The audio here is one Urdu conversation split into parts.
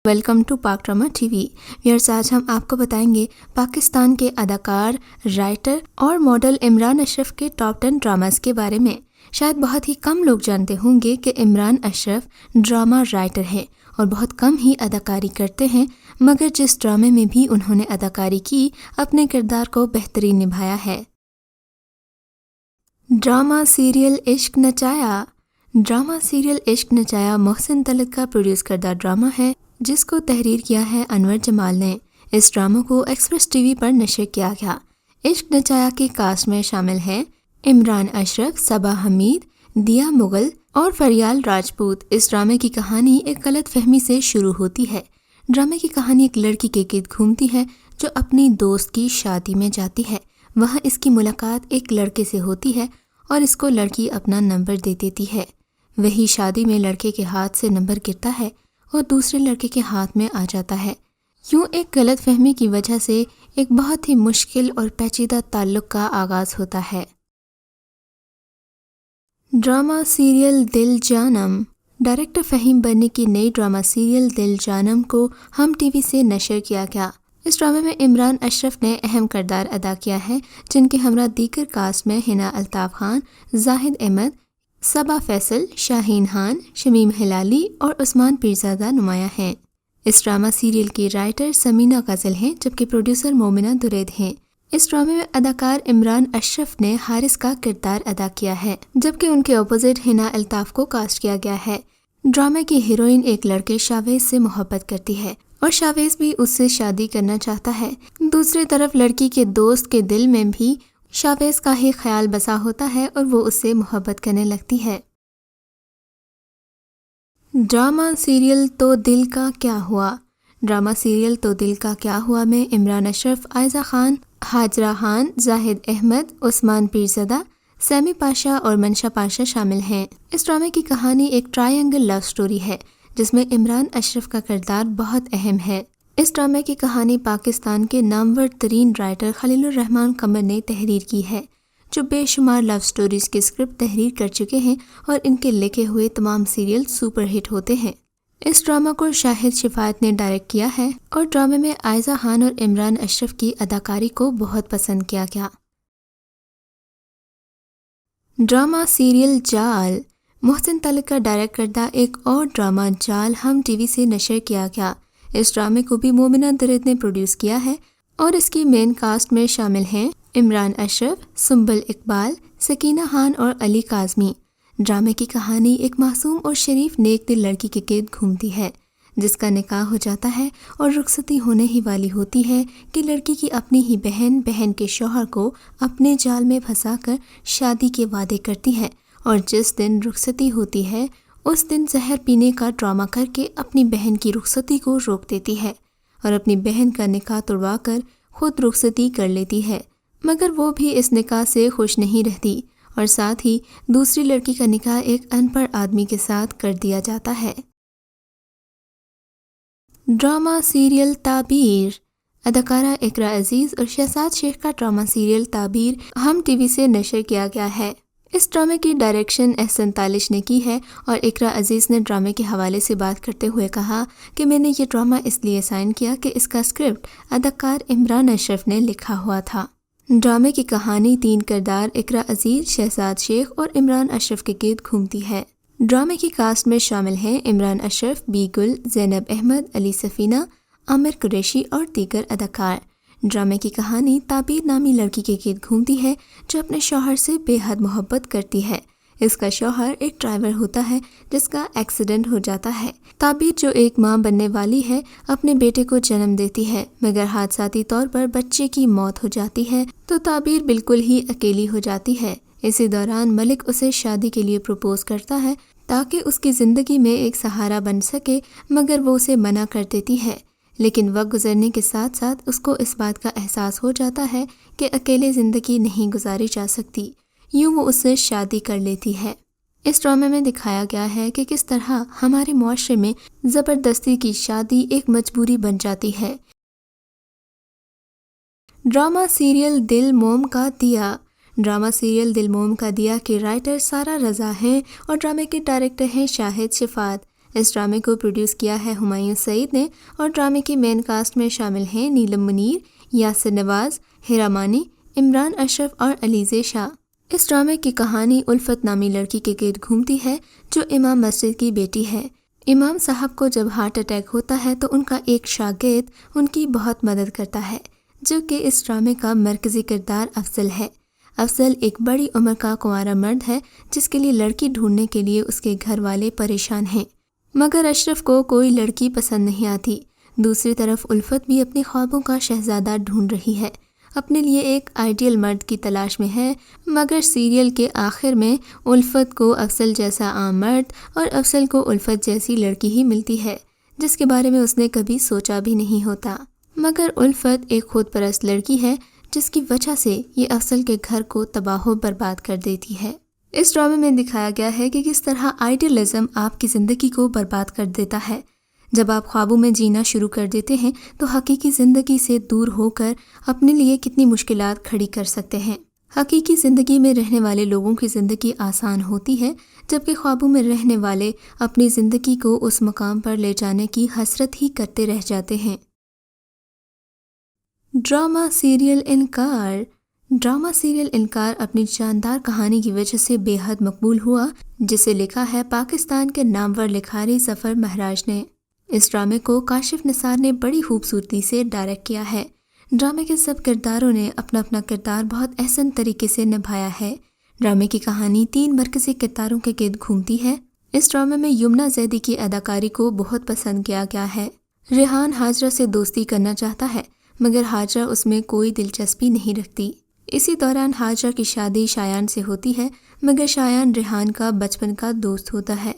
ویلکم ٹو پاک ڈرامہ ٹی وی ویئرس۔ آج ہم آپ کو بتائیں گے پاکستان کے اداکار، رائٹر اور ماڈل عمران اشرف کے ٹاپ 10 ڈراماز کے بارے میں۔ شاید بہت ہی کم لوگ جانتے ہوں گے کہ عمران اشرف ڈرامہ رائٹر ہیں اور بہت کم ہی اداکاری کرتے ہیں، مگر جس ڈرامے میں بھی انہوں نے اداکاری کی اپنے کردار کو بہترین نبھایا ہے۔ ڈرامہ سیریل عشق نچایا۔ ڈرامہ سیریل عشق نچایا محسن طلعت کا پروڈیوس کردہ ڈرامہ ہے جس کو تحریر کیا ہے انور جمال نے۔ اس ڈرامے کو ایکسپریس ٹی وی پر نشر کیا گیا۔ عشق نچایا کے کاسٹ میں شامل ہیں عمران اشرف، صبا حمید، دیا مغل اور فریال راجپوت۔ اس ڈرامے کی کہانی ایک غلط فہمی سے شروع ہوتی ہے۔ ڈرامے کی کہانی ایک لڑکی کے گرد گھومتی ہے جو اپنی دوست کی شادی میں جاتی ہے۔ وہاں اس کی ملاقات ایک لڑکے سے ہوتی ہے اور اس کو لڑکی اپنا نمبر دے دیتی ہے۔ وہی شادی میں لڑکے کے ہاتھ سے نمبر گرتا ہے اور دوسرے لڑکے کے ہاتھ میں آ جاتا ہے۔ یوں ایک غلط فہمی کی وجہ سے ایک بہت ہی مشکل اور پیچیدہ تعلق کا آغاز ہوتا ہے۔ ڈرامہ سیریل دل جانم۔ ڈائریکٹر فہیم برنی کی نئی ڈرامہ سیریل دل جانم کو ہم ٹی وی سے نشر کیا گیا۔ اس ڈرامے میں عمران اشرف نے اہم کردار ادا کیا ہے، جن کے ہمراہ دیگر کاسٹ میں حنا الطاف خان، زاہد احمد، صبا فیصل، شاہین خان، شمیم ہلالی اور عثمان پیرزادہ نمایاں ہیں۔ اس ڈرامہ سیریل کی رائٹر سمینہ غزل ہیں جبکہ پروڈیوسر مومنہ درید ہیں۔ اس ڈرامے میں اداکار عمران اشرف نے حارث کا کردار ادا کیا ہے جبکہ ان کے اپوزٹ حنا الطاف کو کاسٹ کیا گیا ہے۔ ڈرامے کی ہیروئن ایک لڑکے شاویز سے محبت کرتی ہے اور شاویز بھی اس سے شادی کرنا چاہتا ہے۔ دوسری طرف لڑکی کے دوست کے دل میں بھی شاویز کا ہی خیال بسا ہوتا ہے اور وہ اس سے محبت کرنے لگتی ہے۔ ڈرامہ سیریل تو دل کا کیا ہوا۔ ڈرامہ سیریل تو دل کا کیا ہوا میں عمران اشرف، عائزہ خان، ہاجرہ خان، زاہد احمد، عثمان پیرزادہ، سیمی پاشا اور منشا پاشا شامل ہیں۔ اس ڈرامے کی کہانی ایک ٹرائی اینگل لو سٹوری ہے جس میں عمران اشرف کا کردار بہت اہم ہے۔ اس ڈرامے کی کہانی پاکستان کے نامور ترین رائٹر خلیل الرحمن قمر نے تحریر کی ہے، جو بے شمار لو سٹوریز کے اسکرپٹ تحریر کر چکے ہیں اور ان کے لکھے ہوئے تمام سیریل سپر ہٹ ہوتے ہیں۔ اس ڈرامہ کو شاہد شفاعت نے ڈائریکٹ کیا ہے اور ڈرامے میں عائزہ خان اور عمران اشرف کی اداکاری کو بہت پسند کیا گیا۔ ڈرامہ سیریل جال۔ محسن طلعت کا ڈائریکٹ کردہ ایک اور ڈرامہ جال ہم ٹی وی سے نشر کیا گیا۔ اس ڈرامے کو بھی مومنہ درید نے پروڈیوس کیا ہے اور اس کی مین کاسٹ میں شامل ہیں عمران اشرف، سنبل اقبال، سکینہ خان اور علی کاظمی۔ ڈرامے کی کہانی ایک معصوم اور شریف نیک دل لڑکی کے گرد گھومتی ہے جس کا نکاح ہو جاتا ہے اور رخصتی ہونے ہی والی ہوتی ہے کہ لڑکی کی اپنی ہی بہن کے شوہر کو اپنے جال میں پھنسا کر شادی کے وعدے کرتی ہے اور جس دن رخصتی ہوتی ہے اس دن زہر پینے کا ڈرامہ کر کے اپنی بہن کی رخصتی کو روک دیتی ہے اور اپنی بہن کا نکاح توڑوا کر خود رخصتی کر لیتی ہے، مگر وہ بھی اس نکاح سے خوش نہیں رہتی اور ساتھ ہی دوسری لڑکی کا نکاح ایک ان پڑھ آدمی کے ساتھ کر دیا جاتا ہے۔ ڈرامہ سیریل تعبیر۔ اداکارہ اقراء عزیز اور شہزاد شیخ کا ڈرامہ سیریل تعبیر ہم ٹی وی سے نشر کیا گیا ہے۔ اس ڈرامے کی ڈائریکشن احسن تالش نے کی ہے اور اقراء عزیز نے ڈرامے کے حوالے سے بات کرتے ہوئے کہا کہ میں نے یہ ڈرامہ اس لیے سائن کیا کہ اس کا اسکرپٹ اداکار عمران اشرف نے لکھا ہوا تھا۔ ڈرامے کی کہانی 3 کردار اقراء عزیز، شہزاد شیخ اور عمران اشرف کے گرد گھومتی ہے۔ ڈرامے کی کاسٹ میں شامل ہیں عمران اشرف، بی گل، زینب احمد، علی سفینہ، عامر قریشی اور دیگر اداکار۔ ڈرامے کی کہانی تعبیر نامی لڑکی کے گرد گھومتی ہے جو اپنے شوہر سے بے حد محبت کرتی ہے۔ اس کا شوہر ایک ڈرائیور ہوتا ہے جس کا ایکسیڈنٹ ہو جاتا ہے۔ تعبیر جو ایک ماں بننے والی ہے اپنے بیٹے کو جنم دیتی ہے، مگر حادثاتی طور پر بچے کی موت ہو جاتی ہے تو تعبیر بالکل ہی اکیلی ہو جاتی ہے۔ اسی دوران ملک اسے شادی کے لیے پروپوز کرتا ہے تاکہ اس کی زندگی میں ایک سہارا بن سکے، مگر وہ اسے منع کر دیتی ہے۔ لیکن وقت گزرنے کے ساتھ ساتھ اس کو اس بات کا احساس ہو جاتا ہے کہ اکیلے زندگی نہیں گزاری جا سکتی، یوں وہ اس سے شادی کر لیتی ہے۔ اس ڈرامے میں دکھایا گیا ہے کہ کس طرح ہمارے معاشرے میں زبردستی کی شادی ایک مجبوری بن جاتی ہے۔ ڈرامہ سیریل دل موم کا دیا۔ ڈرامہ سیریل دل موم کا دیا کے رائٹر سارہ رضا ہیں اور ڈرامے کے ڈائریکٹر ہیں شاہد شفاعت۔ اس ڈرامے کو پروڈیوس کیا ہے ہمایوں سعید نے اور ڈرامے کی مین کاسٹ میں شامل ہیں نیلم منیر، یاسر نواز، ہیرا مانی، عمران اشرف اور علیزہ شاہ۔ اس ڈرامے کی کہانی الفت نامی لڑکی کے گرد گھومتی ہے جو امام مسجد کی بیٹی ہے۔ امام صاحب کو جب ہارٹ اٹیک ہوتا ہے تو ان کا ایک شاگرد ان کی بہت مدد کرتا ہے، جو کہ اس ڈرامے کا مرکزی کردار افضل ہے۔ افضل ایک بڑی عمر کا کنوارا مرد ہے جس کے لیے لڑکی ڈھونڈنے کے لیے اس کے گھر والے پریشان ہیں، مگر اشرف کو کوئی لڑکی پسند نہیں آتی۔ دوسری طرف الفت بھی اپنے خوابوں کا شہزادہ ڈھونڈ رہی ہے، اپنے لیے ایک آئیڈیل مرد کی تلاش میں ہے، مگر سیریل کے آخر میں الفت کو افضل جیسا عام مرد اور افضل کو الفت جیسی لڑکی ہی ملتی ہے جس کے بارے میں اس نے کبھی سوچا بھی نہیں ہوتا۔ مگر الفت ایک خود پرست لڑکی ہے جس کی وجہ سے یہ افضل کے گھر کو تباہ و برباد کر دیتی ہے۔ اس ڈرامے میں دکھایا گیا ہے کہ کس طرح آئیڈیلزم آپ کی زندگی کو برباد کر دیتا ہے۔ جب آپ خوابوں میں جینا شروع کر دیتے ہیں تو حقیقی زندگی سے دور ہو کر اپنے لیے کتنی مشکلات کھڑی کر سکتے ہیں۔ حقیقی زندگی میں رہنے والے لوگوں کی زندگی آسان ہوتی ہے، جبکہ خوابوں میں رہنے والے اپنی زندگی کو اس مقام پر لے جانے کی حسرت ہی کرتے رہ جاتے ہیں۔ ڈرامہ سیریل انکار۔ ڈرامہ سیریل انکار اپنی شاندار کہانی کی وجہ سے بے حد مقبول ہوا، جسے لکھا ہے پاکستان کے نامور لکھاری ظفر مہراج نے۔ اس ڈرامے کو کاشف نثار نے بڑی خوبصورتی سے ڈائریکٹ کیا ہے۔ ڈرامے کے سب کرداروں نے اپنا اپنا کردار بہت احسن طریقے سے نبھایا ہے۔ ڈرامے کی کہانی 3 مرکزی کرداروں کے گرد گھومتی ہے۔ اس ڈرامے میں یمنا زیدی کی اداکاری کو بہت پسند کیا گیا ہے۔ ریحان ہاجرہ سے دوستی کرنا چاہتا ہے، مگر ہاجرہ اس میں کوئی دلچسپی نہیں رکھتی۔ اسی دوران ہاجرہ کی شادی شایان سے ہوتی ہے، مگر شایان ریحان کا بچپن کا دوست ہوتا ہے۔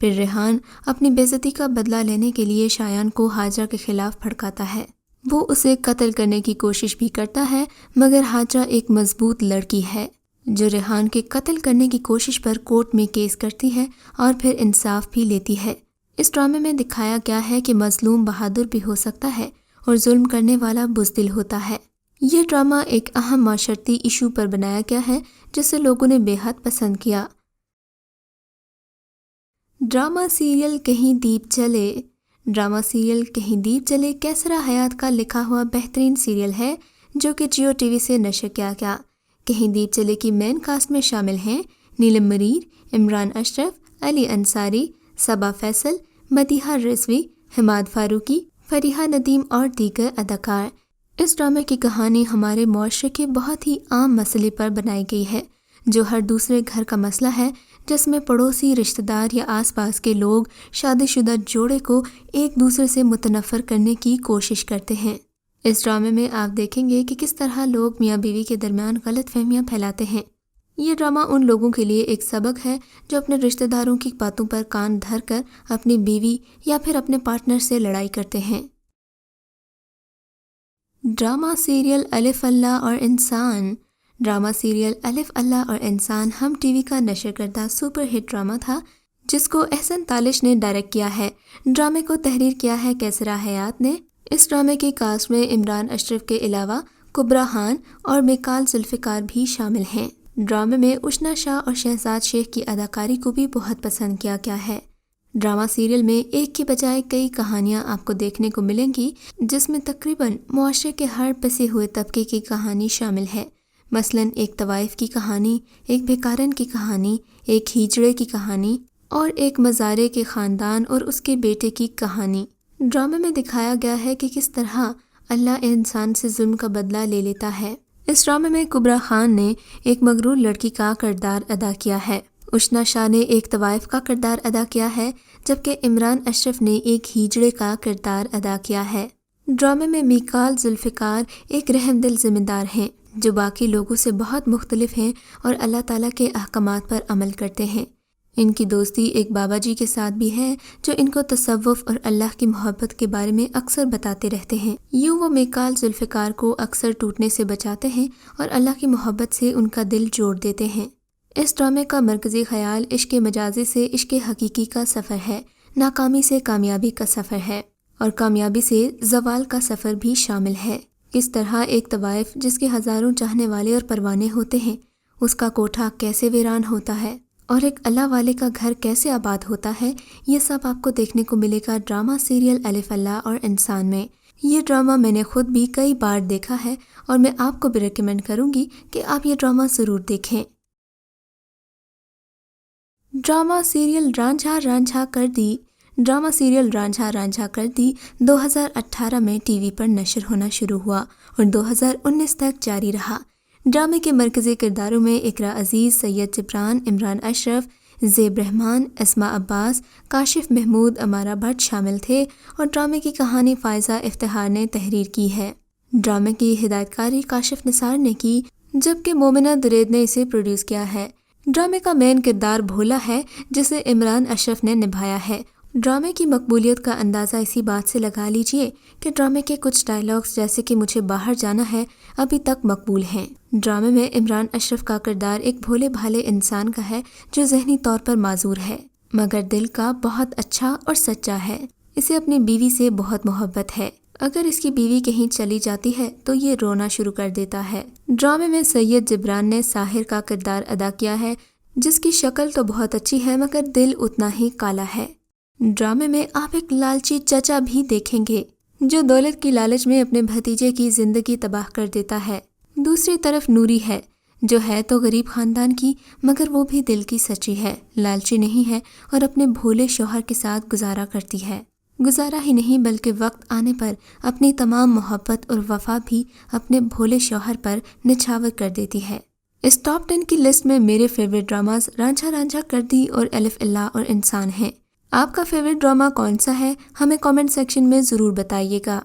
پھر ریحان اپنی بے عزتی کا بدلہ لینے کے لیے شایان کو ہاجرہ کے خلاف بھڑکاتا ہے۔ وہ اسے قتل کرنے کی کوشش بھی کرتا ہے، مگر ہاجرہ ایک مضبوط لڑکی ہے جو ریحان کے قتل کرنے کی کوشش پر کورٹ میں کیس کرتی ہے اور پھر انصاف بھی لیتی ہے۔ اس ڈرامے میں دکھایا گیا ہے کہ مظلوم بہادر بھی ہو سکتا ہے اور ظلم کرنے والا بزدل ہوتا ہے۔ یہ ڈرامہ ایک اہم معاشرتی ایشو پر بنایا گیا ہے جسے لوگوں نے بے حد پسند کیا۔ ڈرامہ سیریل کہیں دیپ جلے۔ ڈرامہ سیریل کہیں دیپ جلے کیسرا حیات کا لکھا ہوا بہترین سیریل ہے جو کہ جیو ٹی وی سے نشر کیا گیا۔ کہیں دیپ جلے کی مین کاسٹ میں شامل ہیں نیلم منیر، عمران اشرف، علی انصاری، صبا فیصل، مدیحہ رضوی، حماد فاروقی، فریحہ ندیم اور دیگر اداکار۔ اس ڈرامے کی کہانی ہمارے معاشرے کے بہت ہی عام مسئلے پر بنائی گئی ہے جو ہر دوسرے گھر کا مسئلہ ہے، جس میں پڑوسی، رشتہ دار یا آس پاس کے لوگ شادی شدہ جوڑے کو ایک دوسرے سے متنفر کرنے کی کوشش کرتے ہیں۔ اس ڈرامے میں آپ دیکھیں گے کہ کس طرح لوگ میاں بیوی کے درمیان غلط فہمیاں پھیلاتے ہیں۔ یہ ڈرامہ ان لوگوں کے لیے ایک سبق ہے جو اپنے رشتہ داروں کی باتوں پر کان دھر کر اپنی بیوی یا پھر اپنے پارٹنر سے لڑائی کرتے ہیں۔ ڈرامہ سیریل الف اللہ اور انسان۔ ڈرامہ سیریل الف اللہ اور انسان ہم ٹی وی کا نشر کردہ سپر ہٹ ڈرامہ تھا جس کو احسن تالش نے ڈائریکٹ کیا ہے۔ ڈرامے کو تحریر کیا ہے کیسرا حیات نے۔ اس ڈرامے کی کاسٹ میں عمران اشرف کے علاوہ کبرا خان اور میکال ذوالفقار بھی شامل ہیں۔ ڈرامے میں اشنا شاہ اور شہزاد شیخ کی اداکاری کو بھی بہت پسند کیا گیا ہے۔ ڈرامہ سیریل میں ایک کے بجائے کئی کہانیاں آپ کو دیکھنے کو ملیں گی جس میں تقریباً معاشرے کے ہر پسے ہوئے طبقے کی کہانی شامل ہے، مثلاً ایک طوائف کی کہانی، ایک بھکارن کی کہانی، ایک ہیجڑے کی کہانی اور ایک مزارے کے خاندان اور اس کے بیٹے کی کہانی۔ ڈرامے میں دکھایا گیا ہے کہ کس طرح اللہ انسان سے ظلم کا بدلہ لے لیتا ہے۔ اس ڈرامے میں کبرا خان نے ایک مغرور لڑکی کا کردار ادا کیا ہے، اشنا شاہ نے ایک طوائف کا کردار ادا کیا ہے، جبکہ عمران اشرف نے ایک ہیجڑے کا کردار ادا کیا ہے۔ ڈرامے میں میکال ذوالفقار ایک رحم دل ذمہ دار ہیں جو باقی لوگوں سے بہت مختلف ہیں اور اللہ تعالیٰ کے احکامات پر عمل کرتے ہیں۔ ان کی دوستی ایک بابا جی کے ساتھ بھی ہے جو ان کو تصوف اور اللہ کی محبت کے بارے میں اکثر بتاتے رہتے ہیں۔ یوں وہ میکال ذوالفقار کو اکثر ٹوٹنے سے بچاتے ہیں اور اللہ کی محبت سے ان کا دل جوڑ دیتے ہیں۔ اس ڈرامے کا مرکزی خیال عشق مجازی سے عشق حقیقی کا سفر ہے، ناکامی سے کامیابی کا سفر ہے اور کامیابی سے زوال کا سفر بھی شامل ہے۔ کس طرح ایک طوائف جس کے ہزاروں چاہنے والے اور پروانے ہوتے ہیں، اس کا کوٹھا کیسے ویران ہوتا ہے اور ایک اللہ والے کا گھر کیسے آباد ہوتا ہے، یہ سب آپ کو دیکھنے کو ملے گا ڈرامہ سیریل الف اللہ اور انسان میں۔ یہ ڈرامہ میں نے خود بھی کئی بار دیکھا ہے اور میں آپ کو بھی ریکمینڈ کروں گی کہ آپ یہ ڈرامہ ضرور دیکھیں۔ ڈرامہ سیریل رانجھا رانجھا کر دی۔ ڈرامہ سیریل رانجھا رانجھا کر دی 2018 میں ٹی وی پر نشر ہونا شروع ہوا اور 2019 تک جاری رہا۔ ڈرامے کے مرکزی کرداروں میں اقرا عزیز، سید جبران، عمران اشرف، زیب رحمان، اسماء عباس، کاشف محمود، امارہ بھٹ شامل تھے اور ڈرامے کی کہانی فائزہ افتخار نے تحریر کی ہے۔ ڈرامے کی ہدایت کاری کاشف نثار نے کی جبکہ مومنہ درید نے اسے پروڈیوس کیا ہے۔ ڈرامے کا مین کردار بھولا ہے جسے عمران اشرف نے نبھایا ہے۔ ڈرامے کی مقبولیت کا اندازہ اسی بات سے لگا لیجئے کہ ڈرامے کے کچھ ڈائیلاگز جیسے کہ مجھے باہر جانا ہے ابھی تک مقبول ہیں۔ ڈرامے میں عمران اشرف کا کردار ایک بھولے بھالے انسان کا ہے جو ذہنی طور پر معذور ہے مگر دل کا بہت اچھا اور سچا ہے۔ اسے اپنی بیوی سے بہت محبت ہے۔ اگر اس کی بیوی کہیں چلی جاتی ہے تو یہ رونا شروع کر دیتا ہے۔ ڈرامے میں سید جبران نے ساحر کا کردار ادا کیا ہے جس کی شکل تو بہت اچھی ہے مگر دل اتنا ہی کالا ہے۔ ڈرامے میں آپ ایک لالچی چچا بھی دیکھیں گے جو دولت کی لالچ میں اپنے بھتیجے کی زندگی تباہ کر دیتا ہے۔ دوسری طرف نوری ہے جو ہے تو غریب خاندان کی مگر وہ بھی دل کی سچی ہے، لالچی نہیں ہے اور اپنے بھولے شوہر کے ساتھ گزارا کرتی ہے۔ گزارا ہی نہیں بلکہ وقت آنے پر اپنی تمام محبت اور وفا بھی اپنے بھولے شوہر پر نچھاور کر دیتی ہے۔ اس ٹاپ 10 کی لسٹ میں میرے فیوریٹ ڈراماز رانجھا رانجھا کر دی اور الف اللہ اور انسان ہیں۔ آپ کا فیوریٹ ڈرامہ کون سا ہے؟ ہمیں کامنٹ سیکشن میں ضرور بتائیے گا۔